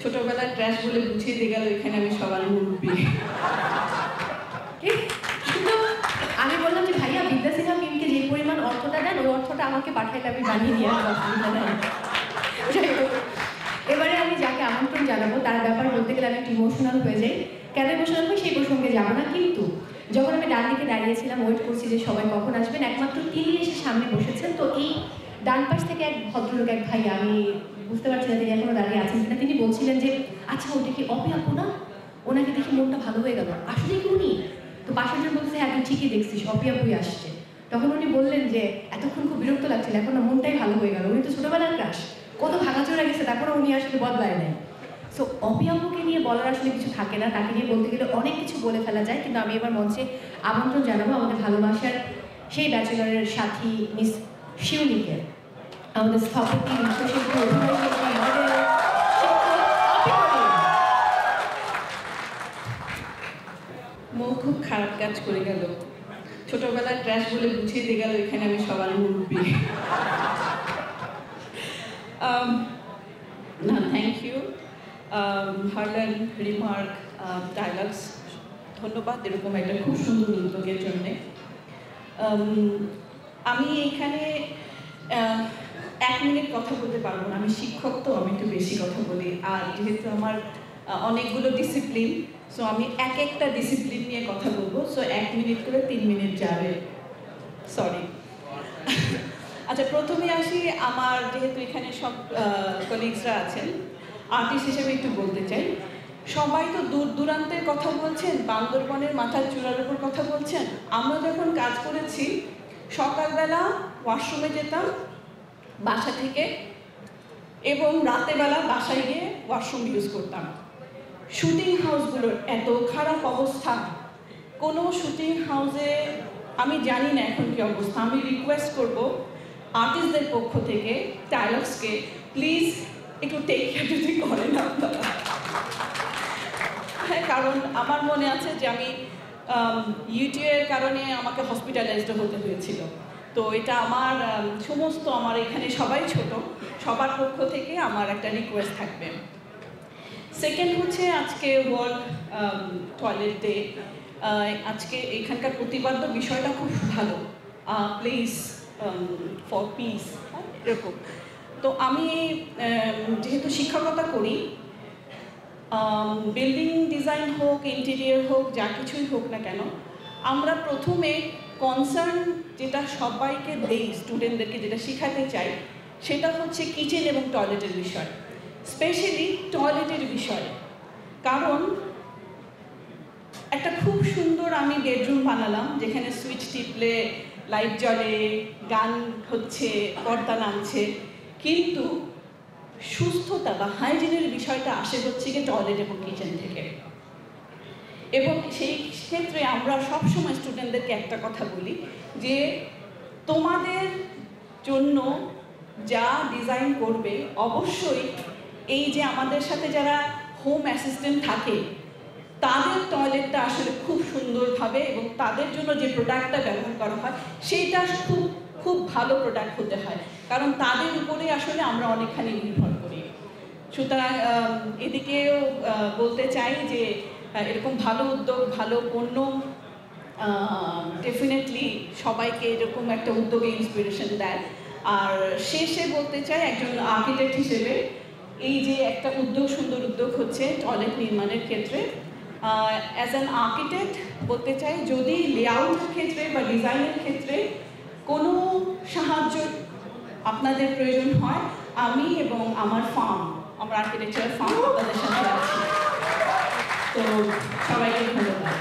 ছোটবেলায় ট্র্যাশ বলে বুঝিয়ে দিয়ে গেল এখানে আমি সবার মুরব্বী। কিন্তু আমি বললাম যে ভাইয়া বিদ্যা সিনহা মিমকে যে পরিমাণ অর্থটা দেন ওই অর্থটা আমাকে পাঠাইলে আমি বানিয়ে নিয়ে আসবো, অসুবিধা নাই। এবারে আমি যাকে আমন্ত্রণ জানাবো তার ব্যাপারে বলতে গেলে আমি একটু ইমোশনাল হয়ে যাই। কেন ইমোশনাল হই সেই প্রসঙ্গে যাবো না, কিন্তু যখন আমি ডান দিকে দাঁড়িয়েছিলাম ওয়েট করছি যে সবাই কখন আসবেন, একমাত্র তিনি এসে সামনে বসেছেন। তো এই ডান পাশ থেকে এক ভদ্রলোক, এক ভাই, আমি বুঝতে পারছি না তিনি এখনো দাঁড়িয়ে আছেন কিনা, তিনি বলছিলেন যে আচ্ছা ওটা কি অপি আপু না, ওনাকে দেখে মনটা ভালো হয়ে গেল, আসলে কি উনি? তো পাশের জন বলছে হ্যাঁ তুই ঠিকই দেখছিস অপি আপুই আসছে। তখন উনি বললেন যে এতক্ষণ খুব বিরক্ত লাগছিল, এখন না মনটাই ভালো হয়ে গেল, উনি তো ছোটবেলার ক্রাশ, কত ভাঙাচোরা গেছে তারপরে উনি আসলে বদলায় নাই। সো অপি আপুকে নিয়ে বলার আসলে কিছু থাকে না, তাকে নিয়ে বলতে গেলে অনেক কিছু বলে ফেলা যায়। কিন্তু আমি এবার মঞ্চে আমন্ত্রণ জানাবো আমাদের ভালোবাসার সেই ব্যাচেলরের সাথী মিস শিউলিকে, আমাদের স্থপতি, নৃত্যশিল্পী, অভিনয়শিল্পী, মডেল, মৌ খুব খারাপ কাজ করে গেল, ছোটবেলায় ট্র্যাশ বলে বুঝিয়ে দিয়ে গেল এখানে আমি সবার মুরব্বী। না, thank you Harlan, remark, dialogues, ধন্যবাদ এরকম একটা খুব সুন্দর উদ্যোগের জন্যে। আমি এখানে 1 মিনিট কথা বলতে পারবো না, আমি শিক্ষক তো আমি একটু বেশি কথা বলি, আর যেহেতু আমার অনেকগুলো ডিসিপ্লিন, সো আমি একটা ডিসিপ্লিন নিয়ে কথা বলবো, সো 1 মিনিট করে 3 মিনিট যাবে, সরি। আচ্ছা, প্রথমে আসি, আমার যেহেতু এখানে সব কলিগসরা আছেন, আর্টিস্ট হিসেবে একটু বলতে চাই, সবাই তো দূর দূরান্তের কথা বলছেন, বান্দরবনের মাথার চূড়ার উপর কথা বলছেন। আমরা যখন কাজ করেছি সকালবেলা ওয়াশরুমে যেতাম বাসা থেকে, এবং রাতেবেলা বাসায় গিয়ে ওয়াশরুম ইউজ করতাম। শুটিং হাউসগুলোর এত খারাপ অবস্থা, কোনো শুটিং হাউসে আমি জানি না এখন কি অবস্থা। আমি রিকোয়েস্ট করব আর্টিস্টদের পক্ষ থেকে ডায়ালগসকে, প্লিজ একটু টেক কেয়ার যদি করেন আপনারা। হ্যাঁ, কারণ আমার মনে আছে যে আমি ইউটিউবের কারণে আমাকে হসপিটালাইজড হতে হয়েছিল। তো এটা আমার সমস্ত, আমার এখানে সবাই ছোট, সবার পক্ষ থেকে আমার একটা রিকোয়েস্ট থাকবে। সেকেন্ড হচ্ছে আজকে ওয়ার্ল্ড টয়লেট ডে। আজকে এখানকার প্রতিবাদ্য বিষয়টা খুব ভালো, প্লেস ফর পিস, এরকম। তো আমি যেহেতু শিক্ষকতা করি, বিল্ডিং ডিজাইন হোক, ইন্টেরিয়ার হোক, যা কিছুই হোক না কেন, আমরা প্রথমে কনসার্ন যেটা সবাইকে দেই, স্টুডেন্টদেরকে যেটা শেখাতে চাই, সেটা হচ্ছে কিচেন এবং টয়লেটের বিষয়, স্পেশালি টয়লেটের বিষয়। কারণ একটা খুব সুন্দর আমি বেডরুম বানালাম, যেখানে সুইচ টিপলে লাইট জ্বলে, গান হচ্ছে, পর্দা নামছে, কিন্তু সুস্থতা বা হাইজিনের বিষয়টা আসে হচ্ছে গিয়ে টয়লেট এবং কিচেন থেকে। এবং সেই ক্ষেত্রে আমরা সবসময় স্টুডেন্টদেরকে একটা কথা বলি যে তোমাদের জন্য যা ডিজাইন করবে, অবশ্যই এই যে আমাদের সাথে যারা হোম অ্যাসিস্ট্যান্ট থাকে তাদের টয়লেটটা আসলে খুব সুন্দরভাবে, এবং তাদের জন্য যে প্রোডাক্টটা ব্যবহার করা হয় সেইটা খুব খুব ভালো প্রোডাক্ট হতে হয়, কারণ তাদের উপরে আসলে আমরা অনেকখানি নির্ভর করি। সুতরাং এদিকেও বলতে চাই যে এরকম ভালো উদ্যোগ, ভালো পণ্য, ডেফিনেটলি সবাইকে এরকম একটা উদ্যোগে ইন্সপিরেশন দেয়। আর শেষে বলতে চাই একজন আর্কিটেক্ট হিসেবে, এই যে একটা উদ্যোগ, সুন্দর উদ্যোগ হচ্ছে টয়লেট নির্মাণের ক্ষেত্রে, অ্যাজ অ্যান আর্কিটেক্ট বলতে চাই, যদি লেআউটের ক্ষেত্রে বা ডিজাইনের ক্ষেত্রে কোনো সাহায্য আপনাদের প্রয়োজন হয়, আমি এবং আমার ফার্ম, আমার আর্কিটেকচার ফার্ম আপনাদের সাথে আছি। তো সবাইকে ধন্যবাদ।